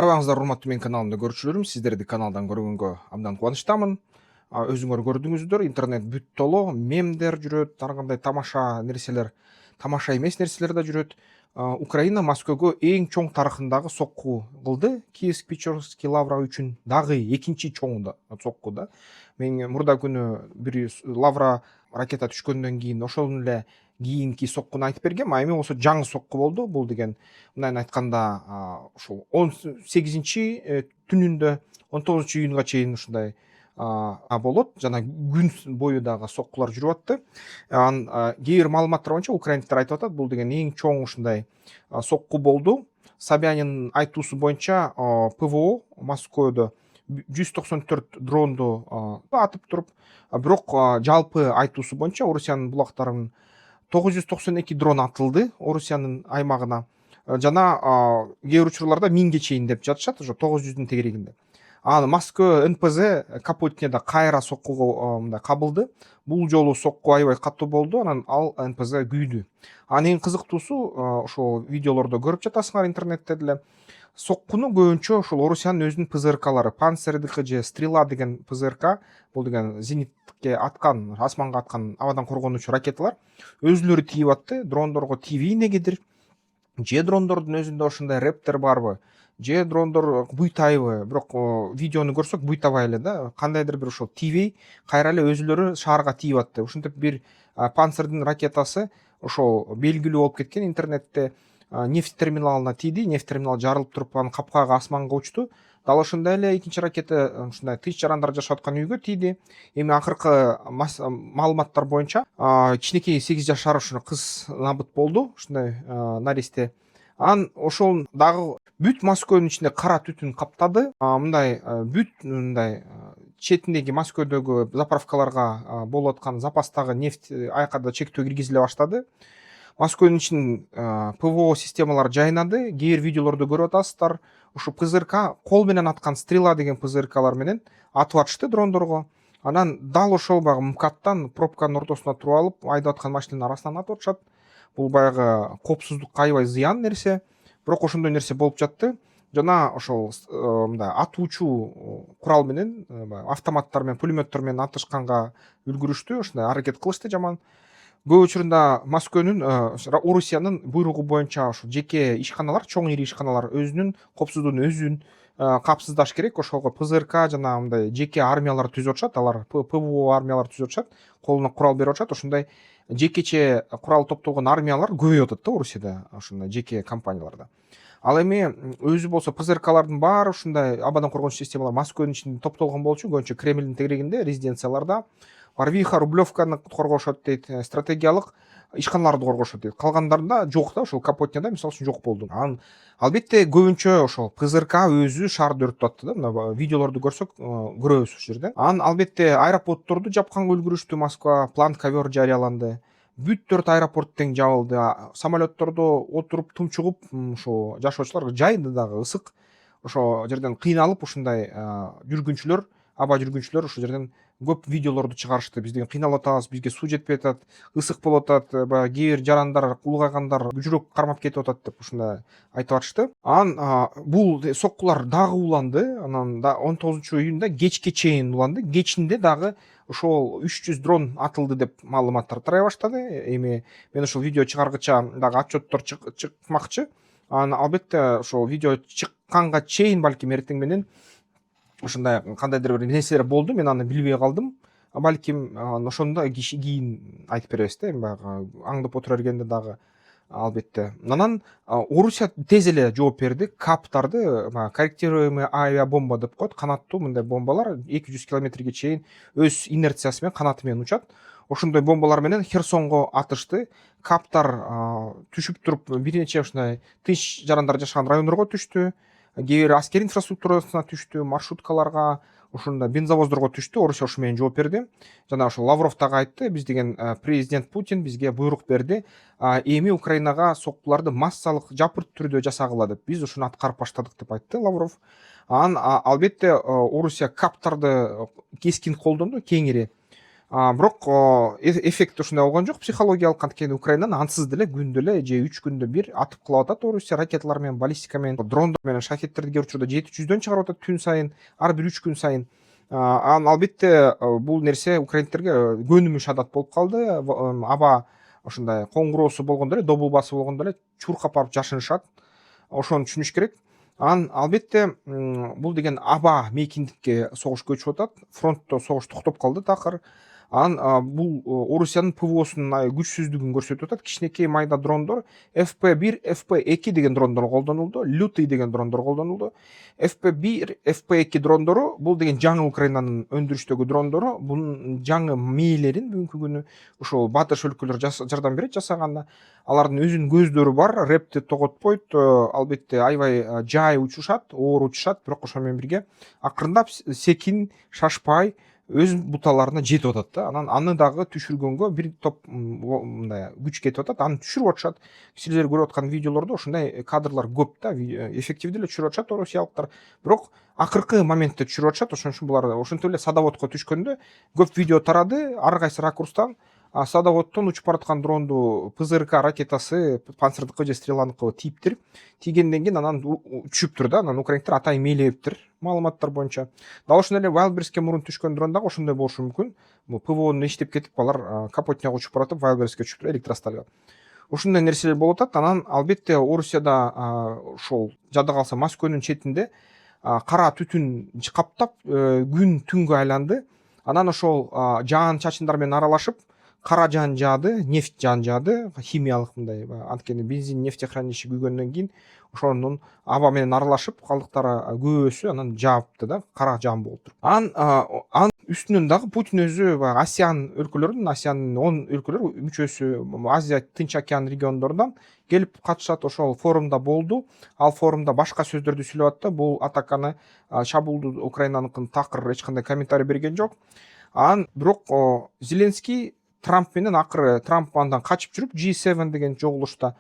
Арабаңыздар урматтуу менин каналымда көрүүчүлөрүм, сиздерди каналдан көргөнгө абдан кубанычтамын. Өзүңөр көрдүңүздөр, интернет бүт толо, мемдер жүрөт, ар кандай тамаша нерселер, тамаша эмес нерселер да жүрөт. Украина Москвага эң чоң тарыхындагы сокку кылды. Киевск-Печорский лавра үчүн дагы экинчи чоң да сокку да. Мен мурда күнү бир лавра ракета түшкөндөн кийин ошол эле кийинки соккуну айтып бергем, а эми болсо жаңы сокку болду. Бул деген мындан айтканда ушул 18 түнүндө 19 июнга чейин ушундай болот. Жана күн бою дагы соккулар жүрүп атты. Кээ бир маалыматтар боюнча украиндиктер айтып атат, бул деген эң чоң ушундай сокку болду. Собянин айтуусу боюнча ПВО Москвада 194 дронду атып туруп, бирок жалпы айтуусу боюнча Орусиянын булактарынын 992 дрон атылды Орусиянын аймагына. Жана кээ бир учурларда 1000ге чейин деп жатышат, ошо 900-дүн тегерегинде. Москва НПЗ Капотняда кайра соккуга мындай кабылды. Бул жолу сокку аябай катуу болду, анан ал НПЗ күйдү. Эң кызыктуусу, ошол видеолордо көрүп жатасыңар интернетте деле. Соккуну көбүнчө ошол Орусиянын өзүнүн ПЗРКлары, Панцирдики же Стрела деген ПЗРК, бул деген зенитке аткан, асманга аткан абадан коргонуучу ракеталар өзүлөрү тийип атты. Дрондорго тийбей эмнегедир? Же дрондордун өзүндө ошондой рептер барбы? Же дрондор буйтайбы? Бирок видеону көрсөк буйтабай эле да. Кандайдыр бир ошол тийбей, кайра эле өзүлөрү шаарга тийип атты. Ошентип бир Панцирдин ракетасы ошол белгилүү болуп кеткен интернетте. Нефть терминалына тийди, нефть терминал жарылып туруп, анын капкагы асманга учту. Дал ошондой эле экинчи ракета ушундай тынч жарандар жашап аткан үйгө тийди. Эми акыркы маалыматтар боюнча кичинекей 8 жашар ушуну кыз набыт болду, ушундай наристе. Ошол дагы бүт Москванын ичинде кара түтүн каптады. Мындай бүт мындай четиндеги Москвадагы заправкаларга болуп аткан запастагы нефть айкада чектөө киргизиле баштады. Москванын ичин ПВО системалары жайнады. Кээ бир видеолорду көрүп атасыздар. Ушу ПЗРК кол менен аткан Стрела деген ПЗРКлар менен атып атышты дрондорго. Анан дал ошол баягы МКАДтан пробканын ортосуна туруп алып, айдап аткан машинанын арасынан атып атышат. Бул баягы коопсуздукка аябай зыян нерсе. Бирок ошондой нерсе болуп жатты. Жана ошол мындай атуучу курал менен, автоматтар менен, пулеметтер менен атышканга үлгүрүштү. Ушундай аракет кылышты жаман. Көп учурунда Москванын, Орусиянын буйругу боюнча ошо жеке ишканалар, чоң ири ишканалар өзүнүн коопсуздугун өзүн капсыздаш керек. Ошого ПЗРК жана мындай жеке армиялар түзүп атышат. Алар ПВО армиялар түзүп атышат. Колуна курал берип атышат. Ошондой жекече курал топтолгон армиялар көбөйүп атат да Орусияда, ошондой жеке компанияларда. Ал эми өзү болсо ПЗРКлардын баары ушундай абадан коргонуч системалар Москванын ичинде топтолгон болчу, көбүнчө Кремлдин тегерегинде, резиденцияларда. Барвиха, Рублевканы коргошот дейт, стратегиялык ишканаларды коргошот дейт. Калгандарында жок да, ошол Капотняда мисалы үчүн жок болду. Албетте көбүнчө ошол ПЗРК өзү шаарды өрттөп атты да. Мына видеолорду көрсөк көрөбүз ушул жерде. Албетте аэропортторду жапканга үлгүрүштү. Москва план ковер жарыяланды. Бүт 4 аэропорт тең жабылды. Самолеттордо отуруп тумчугуп, ошо жашоочулар жайды дагы ысык. Ошо жерден кыйналып ушундай жүргүнчүлөр, аба жүргүнчүлөр ошол жерден көп видеолорду чыгарышты. Биз деген кыйналып атабыз, бизге суу жетпей атат, ысык болуп атат, баягы кээ бир жарандар, улгайгандар жүрөк кармап кетип атат деп ушундай айтып атышты. Бул соккулар дагы уланды. Анан 19 июнда кечке чейин уланды. Кечинде дагы ошол 300 дрон атылды деп маалыматтар тарай баштады. Эми мен ошол видео чыгаргыча дагы отчеттор чыкмакчы. Албетте ошол видео чыкканга чейин балким эртең менен ошондой кандайдыр бир нерселер болду, мен аны билбей калдым. Балким ошондо кийин айтып беребиз да, эми баягы аңдып отура бергенде дагы албетте. Анан Орусия тез эле жооп берди. Каптарды, корректируемый авиабомба деп коет, канаттуу мындай бомбалар 200 километрге чейин өз инерциясы менен канаты менен учат. Ошондой бомбалар менен Херсонго атышты. Каптар түшүп туруп бир нече ушундай тынч жарандар жашаган райондорго түштү. Кээ бир аскер инфраструктурасына түштү, маршруткаларга, ошондой бензовоздорго түштү. Орусия ошо менен жооп берди. Жана ошо Лавров дагы айтты, биз деген президент Путин бизге буйрук берди. Эми Украинага соккуларды массалык жапырт түрдө жасагыла деп. Биз ушуну аткарып баштадык деп айтты Лавров. Албетте Орусия каптарды кескин колдонду, кеңири. Бирок эффект ушундай болгон жок психологиялык, анткени Украинаны ансыз деле күндө эле же 3 күндө бир атып кылып атат Орусия ракеталар менен, баллистика менен, дрондор менен, шахедтерди кээ бир учурда 700дөн чыгарып атат күн сайын, ар бир 3 күн сайын. Анан албетте бул нерсе украинцтерге көнүмүш адат болуп калды. Аба ушундай коңгуроосу болгондо эле, добулбасы болгондо эле чуркап барып жашынышат. Ошону түшүнүш керек. Анан албетте бул деген аба мейкиндикке согуш көчүп атат. Фронтто согуш токтоп калды такыр. Анан бул Орусиянын ПВОсунун күчсүздүгүн көрсөтүп атат. Кичинекей майда дрондор FP1, FP2 деген дрондор колдонулду. Лютый деген дрондор колдонулду. FP1, FP2 дрондору бул деген жаңы Украинанын өндүрүштөгү дрондору. Бунун жаңы мээлерин бүгүнкү күнү ушул батыш өлкөлөр жардам берет жасаганына. Алардын өзүнүн көздөрү бар, репти тоготпойт. Албетте аябай жай учушат, оор учушат, бирок ошо менен бирге акырындап секин, шашпай өз буталарына жетип атат да. Анан аны дагы түшүргөнгө бир топ мындай күч кетип атат. Аны түшүрүп атышат. Силер көрүп аткан видеолордо ошондой кадрлар көп да, эффективдүү эле түшүрүп атышат орусиялыктар. Бирок акыркы моментте түшүрүп атышат. Ошон үчүн булар ошентип эле садоводко түшкөндө көп видео тарады, ар кайсы ракурстан. Садоводдон учуп бараткан дронду ПЗРК ракетасы, панцирдыкы же стреланыкы тийиптир. Тийгенден кийин анан түшүптүр да. Анан украинцтер атайын мээлептир маалыматтар боюнча. Дал ошондой эле Wildberriesке мурун түшкөн дрон дагы ошондой болушу мүмкүн. ПВОнун иштеп кетип, алар капотняга учуп баратып, Wildberriesке түшүптүр, электросталга. Ошондой нерселер болуп атат. Анан албетте Орусияда ошол жада калса Москванын четинде кара түтүн каптап, күн түнгө айланды. Анан ошол жаан чачындар менен аралашып, кара жаан жаады, нефть жаан жаады, химиялык мындай, анткени бензин нефтехранилище күйгөндөн кийин ошонун аба менен аралашып калдыктары көбөсү анан жаапты да, кара жаан болуптур. Анын үстүнөн дагы Путин өзү Асиан өлкөлөрүнүн, Асиянын 10 өлкөлөр мүчөсү, Азия, Тынч океан региондорунан келип катышат. Ошол форумда болду. Ал форумда башка сөздөрдү сүйлөп атты. Бул атаканы, шабуулду Украинаныкын такыр эч кандай комментарий берген жок. Анан бирок Зеленский Трамп менен акыры Трамп андан качып жүрүп, G7 деген жогулушта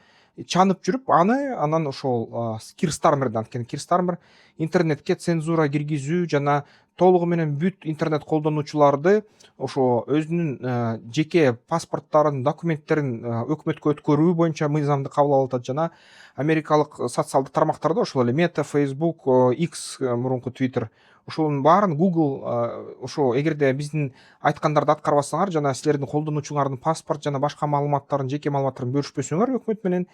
чанып жүрүп, анан ошол Кир Стармерден, анткени Кир Стармер интернетке цензура киргизүү жана толугу менен бүт интернет колдонуучуларды ошо өзүнүн жеке паспорттарын, документтерин өкмөткө өткөрүү боюнча мыйзамды кабыл алып атат. Жана америкалык социалдык тармактарда ошол эле Meta, Facebook, X, мурунку Twitter, ошонун баарын Google, ошо эгерде биздин айткандарды аткарбасаңар жана силердин колдонуучуңардын паспорт жана башка маалыматтарын, жеке маалыматтарын бөлүшпөсөңөр өкмөт менен,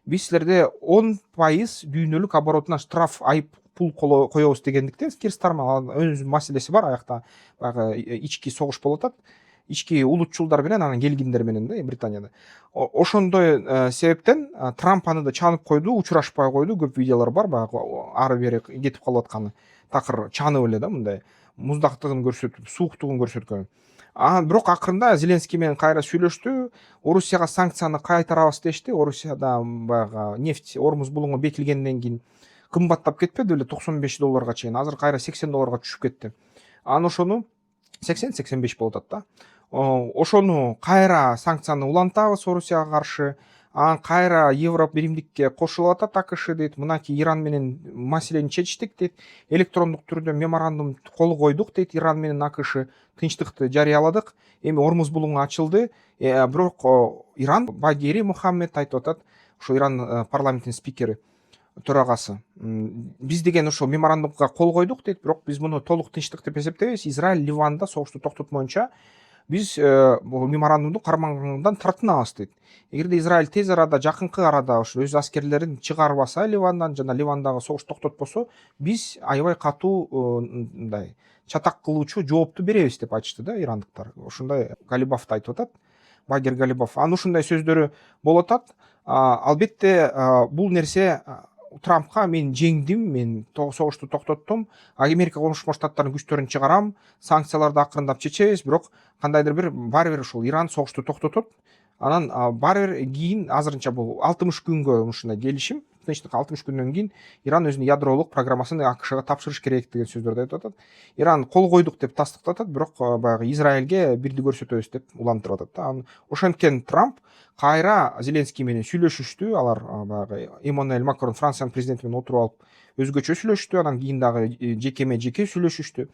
биз силерде 10% дүйнөлүк оборотуна штраф, айып пул коебуз дегендиктен Кир Стармер өзүнүн маселеси бар аякта. Баягы ички согуш болуп атат. Ички улутчулдар менен, анан келгиндер менен да Британияда. Ошондой себептен Трамп аны да чанып койду, учурашпай койду. Көп видеолор бар, баягы ары бери кетип калып атканы. Такыр чанып эле да, мындай муздактыгын көрсөтүп, сууктугун көрсөткөн. Бирок акырында Зеленский менен кайра сүйлөштү. Орусияга санкцияны кайтарабыз дешти. Орусияда баягы нефть Ормуз булуңу бекилгенден кийин кымбаттап кетпеди беле, $95 чейин. Азыр кайра $80 түшүп кетти. Анан ошону 80-85 болуп атат да. Ошону кайра санкцияны улантабыз Орусияга каршы. Анан кайра Европа биримдикке кошулуп атат АКШ дейт. Мынакей Иран менен маселени чечтик дейт. Электрондук түрдө меморандум кол койдук дейт. Иран менен АКШ тынчтыкты жарыяладык. Эми Ормуз булуңу ачылды. Бирок Иран Багери Мухаммед айтып атат, ошо Иран парламентинин спикери, төрагасы. Биз деген ошо меморандумга кол койдук дейт, бирок биз муну толук тынчтык деп эсептебейбиз. Израиль Ливанда согушту токтотмоюнча биз бул меморандумду кармангандан тартынабыз дейт. Эгерде Израиль тез арада, жакынкы арада ошо өз аскерлерин чыгарбаса Ливандан жана Ливандагы согуш токтотпосо, биз аябай катуу мындай чатак кылуучу жоопту беребиз деп айтышты да ирандыктар. Ошондой Галибаф айтып атат. Багир Галибаф. Анын ушундай сөздөрү болуп атат. Албетте бул нерсе Трампка мен жеңдим, мен согушту токтоттум, Америка Коңшулук Штаттарынын күчтөрүн чыгарам, санкцияларды акырындап чечебиз, бирок кандайдыр бир баары бир ушул Иран согушту токтотот. Анан баары бир кийин азырынча бул 60 күнгө ушундай келишим, тынчтык 60 күндөн кийин Иран өзүнүн ядролук программасын АКШга тапшырыш керек деген сөздөрдү айтып атат. Иран кол койдук деп тастыктатат, бирок баягы Израилге бирди көрсөтөбүз деп улантырып атат да. Ошенткен Трамп кайра Зеленский менен сүйлөшүштү. Алар баягы Эммануэль Макрон Франциянын президенти менен отуруп алып өзгөчө сүйлөштү, анан кийин дагы жекеме жеке сүйлөшүштү.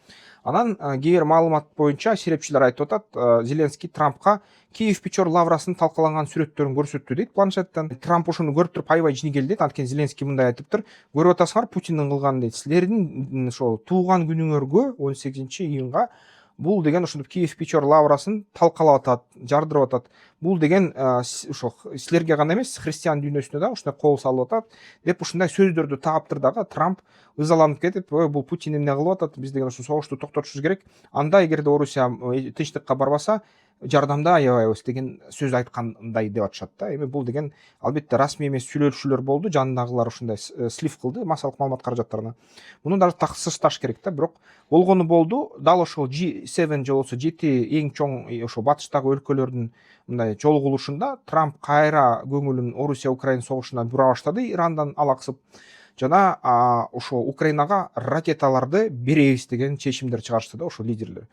Анан кээ бир маалымат боюнча серепчилер айтып атат, Зеленский Трампка Киев Печор лаврасын талкалаган сүрөттөрүн көрсөттү дейт планшеттен. Трамп ошону көрүп туруп аябай жини келди дейт. Анткени Зеленский мындай айтыптыр: көрүп атасыңар Путиндин кылганын дейт. Силердин ошол тууган күнүңөргө 18-июнга бул деген ошентип Киев Печор лаврасын талкалап атат, жардырып атат. Бул деген ошо силерге гана эмес, христиан дүйнөсүнө да ушундай кол салып атат деп ушундай сөздөрдү тааптыр дагы. Трамп ызаланып кетип, бул Путин эмне кылып атат, биз деген ушу согушту токтотушубуз керек. Анда эгерде Орусия тынчтыкка барбаса, жардамда аябайбыз деген сөз айткандай деп атышат да. Эми бул деген албетте расмий эмес сүйлөшүүлөр болду, жанындагылар ушундай слив кылды массалык маалымат каражаттарына. Муну дагы таксышташ керек да, бирок болгону болду. Дал ошол G7 же болбосо 7 эң чоң ошо батыштагы өлкөлөрдүн мындай жолугулушунда Трамп кайра көңүлүн Орусия Украина согушуна бура баштады, Ирандан алаксып. Жана ошо Украинага ракеталарды беребиз деген чечимдер чыгарышты да ошо лидерлер.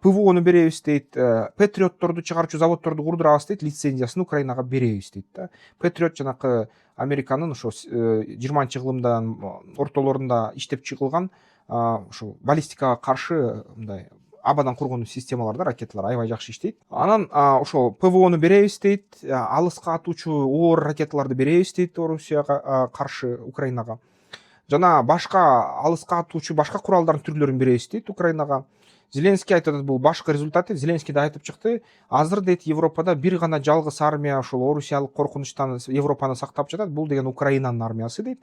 ПВОну беребиз дейт, Патриотторду чыгарчу заводдорду курдурабыз дейт, лицензиясын Украинага беребиз дейт да. Патриот жанакы Американын ошо 20-кылымдан ортолорунда иштеп чыгылган ошо баллистикага каршы мындай абадан кургон системалар да, ракеталар аябай жакшы иштейт. Анан ошо ПВОну беребиз дейт, алыска атуучу оор ракеталарды беребиз дейт Орусияга каршы Украинага. Жана башка алыска атуучу башка куралдардын түрлөрүн беребиз дейт Украинага. Зеленский айтып атат, бул башкы результат. Зеленский да айтып чыкты. Азыр дейт Европада бир гана жалгыз армия ошол орусиялык коркунучтан Европаны сактап жатат. Бул деген Украинанын армиясы дейт.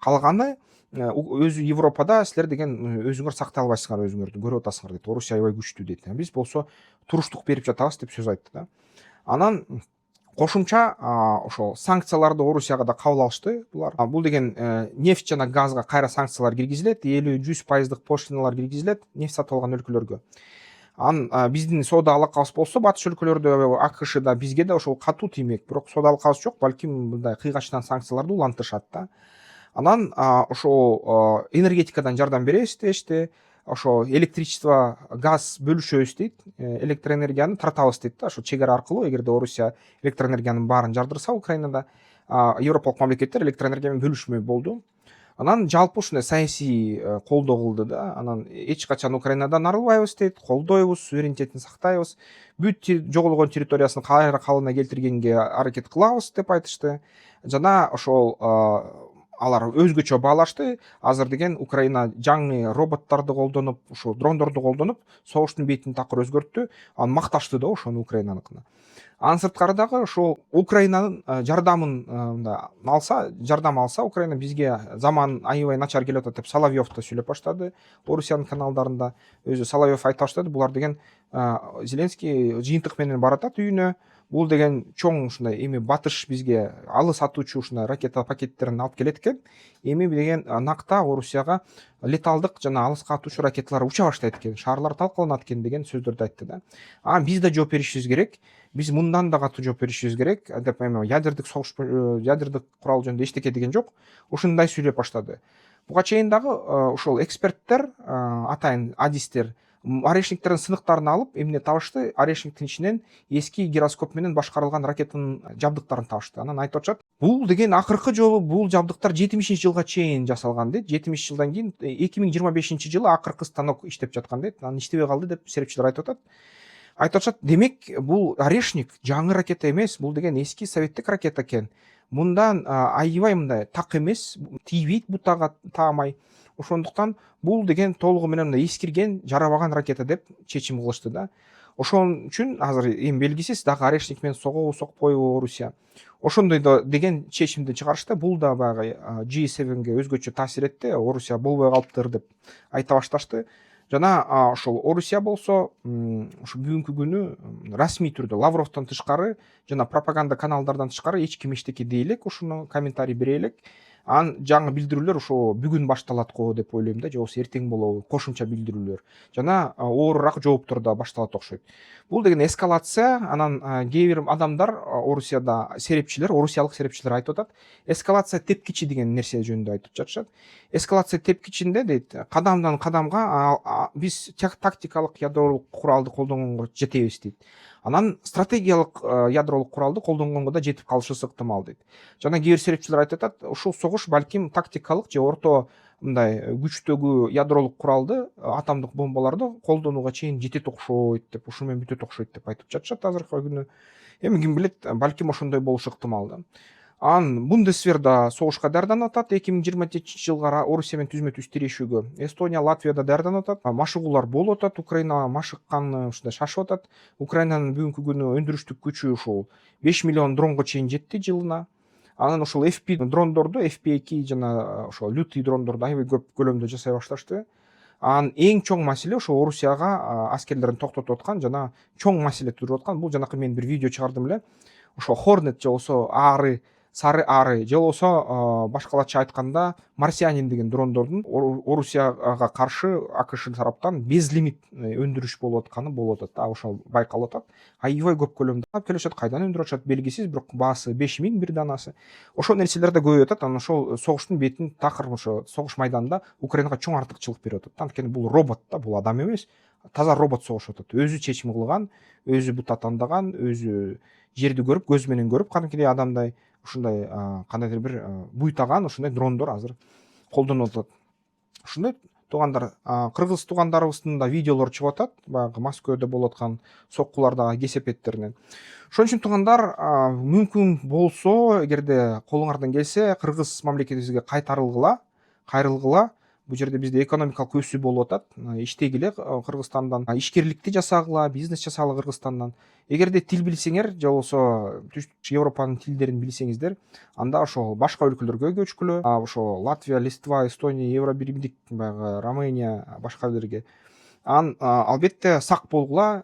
Калганы өзү Европада силер деген өзүңөр сактай албайсыңар, өзүңөрдү көрүп атасыңар дейт. Орусия аябай күчтүү дейт. Биз болсо туруштук берип жатабыз деп сөз айтты да. Анан кошумча ошол санкцияларды Орусияга да кабыл алышты булар. Бул деген нефть жана газга кайра санкциялар киргизилет, 50-100% пошлиналар киргизилет нефть сатып алган өлкөлөргө. Биздин соода алакабыз болсо батыш өлкөлөрдө, АКШда бизге да ошол катуу тиймек, бирок соода алакабыз жок, балким мындай кыйгачтан санкцияларды улантышат да. Анан ошол энергетикадан жардам беребиз дешти. Ошо электричество, газ бөлүшөбүз дейт, электроэнергияны тартабыз дейт да, ошо чек ара аркылуу. Эгерде Орусия электроэнергиянын баарын жардырса Украинада, европалык мамлекеттер электроэнергия менен бөлүшмөй болду. Анан жалпы ушундай саясий колдоо кылды да. Анан эч качан Украинадан арылбайбыз дейт, колдойбуз, суверенитетин сактайбыз, бүт жоголгон территориясын кайра калыбына келтиргенге аракет кылабыз деп айтышты. Жана ошол алар өзгөчө баалашты. Азыр деген Украина жаңы роботторду колдонуп, ошо дрондорду колдонуп, согуштун бетин такыр өзгөрттү. Аны макташты да ошону Украинаныкына. Анын сырткары дагы ошол Украинанын жардамын жардам алса Украина бизге заман аябай начар келип атат деп Соловьев да сүйлөп баштады. Орусиянын каналдарында өзү Соловьев айтып баштады. Булар деген Зеленский жыйынтык менен баратат үйүнө. Бул деген чоң ушундай эми батыш бизге алыс атуучу ушундай ракета пакеттерин алып келет экен. Эми деген накта Орусияга леталдык жана алыска атуучу ракеталар уча баштайт экен, шаарлар талкаланат экен деген сөздөрдү айтты да. Биз да жооп беришибиз керек. Биз мындан да катуу жооп беришибиз керек деп, эми ядердик согуш, ядердик курал жөнүндө эчтеке деген жок. Ушундай сүйлөп баштады. Буга чейин дагы ошол эксперттер, атайын адистер орешниктердин сыныктарын алып, эмне табышты? Орешниктин ичинен эски гироскоп менен башкарылган ракетанын жабдыктарын табышты. Анан айтып атышат, бул деген акыркы жолу бул жабдыктар 70-жылга чейин жасалган дейт. 70 жылдан кийин 2025-жылы акыркы станок иштеп жаткан дейт. Анан иштебей калды деп серепчилер айтып атат. Айтып атышат, демек бул орешник жаңы ракета эмес, бул деген эски советтик ракета экен. Мындан аябай мындай так эмес, тийбейт бутага таамай. Ошондуктан бул деген толугу менен эскирген, жарабаган ракета деп чечим кылышты да. Ошон үчүн азыр эми белгисиз дагы орешник менен согобу, сокпойбу Орусия. Ошондой деген чечимди чыгарышты. Бул да баягы G7ге өзгөчө таасир этти. Орусия болбой калыптыр деп айта башташты. Жана ошол Орусия болсо ушу бүгүнкү күнү расмий түрдө Лавровдон тышкары жана пропаганда каналдардан тышкары эч ким эчтеке дей элек, ушуну комментарий бере элек. Жаңы билдирүүлөр ошо бүгүн башталат го деп ойлойм да, же болбосо эртең болобу, кошумча билдирүүлөр. Жана оорураак жооптор да башталат окшойт. Бул деген эскалация. Анан кээ бир адамдар Орусияда орусиялык серепчилер айтып атат, эскалация тепкичи деген нерсе жөнүндө айтып жатышат. Эскалация тепкичинде дейт, кадамдан кадамга биз тактикалык ядролук куралды колдонгонго жетебиз дейт. Анан стратегиялык ядролук куралды колдонгонго да жетип калышыбыз ыктымал дейт. Жана кээ бир серепчилер айтып атат, ушул согуш балким тактикалык же орто мындай күчтөгү ядролук куралды, атомдук бомбаларды колдонууга чейин жетет окшойт деп, ушуну менен бүтөт окшойт деп айтып жатышат азыркы күнү. Эми ким билет, балким ошондой болушу ыктымал да. Анан Бундесвер да согушка даярданып атат. 2027 жылга Орусия менен түзмө түз тирешүүгө. Эстония, Латвия да даярданып атат. Машыгуулар болуп атат. Украина машыкканы ушундай шашып атат. Украинанын бүгүнкү күнү өндүрүштүк күчү ушул 5 миллион дронго чейин жетти жылына. Анан ушул FP дрондорду, FP2 жана ошол лютый дрондорду аябай көп көлөмдө жасай башташты. Анан эң чоң маселе ошо Орусияга аскерлерин токтотуп аткан жана чоң маселе тудуруп аткан. Бул жанакы мен бир видео чыгардым эле. Ошо Hornet же болбосо ары, сары ары же болбосо башкалача айтканда марсианин деген дрондордун Орусияга каршы АКШ тараптан безлимит өндүрүш болуп атат да, ошол байкалып атат. Аябай көп көлөмдө алып келишет, кайдан өндүрүп атышат белгисиз, бирок баасы 5000 бир данасы. Ошол нерселер да көбөйүп атат. Анан ошол согуштун бетин такыр ошо согуш майданында Украинага чоң артыкчылык берип атат. Анткени бул робот да, бул адам эмес. Таза робот согушуп атат. Өзү чечим кылган, өзү бута тандаган, өзү жерди көрүп, көз менен көрүп, кадимкидей адамдай ушундай кандайдыр бир буйтаган ушундай дрондор азыр колдонулуп атат. Ушундай туугандар, кыргыз туугандарыбыздын да видеолору чыгып атат, баягы Москвада болуп аткан соккулардагы кесепеттеринен. Ошон үчүн туугандар, мүмкүн болсо, эгерде колуңардан келсе, кыргыз мамлекетибизге кайрылгыла. Бул жерде бизде экономикалык өсүү болуп атат. Иштегиле Кыргызстандан, ишкерликти жасагыла, бизнес жасагыла Кыргызстандан. Эгерде тил билсеңер же болбосо Европанын тилдерин билсеңиздер, анда ошол башка өлкөлөргө көчкүлө, ошо Латвия, Литва, Эстония, Евробиримдик, баягы Романия, башка элдерге. Анан албетте сак болгула,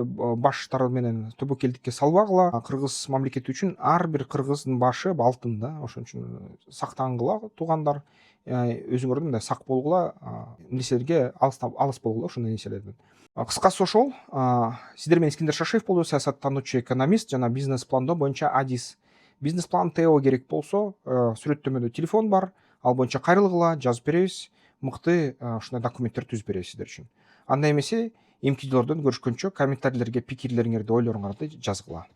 баштары менен тобокелдикке салбагыла. Кыргыз мамлекети үчүн ар бир кыргыздын башы алтын да. Ошон үчүн сактангыла туугандар. Өзүңөр мындай сак болгула, нерселерге алыс болгула ошондой нерселерден. Кыскасы ошол. Сиздер менен Искендер Шашиев болду, саясаттануучу, экономист жана бизнес пландоо боюнча адис. Бизнес план ТО керек болсо, сүрөттөмөдө телефон бар. Ал боюнча кайрылгыла, жазып беребиз. Мыкты ушундай документтер түзүп беребиз сиздер үчүн. Анда эмесе, эмки жолдордон көрүшкөнчө комментарийлерге пикирлериңерди, ойлоруңарды жазгыла.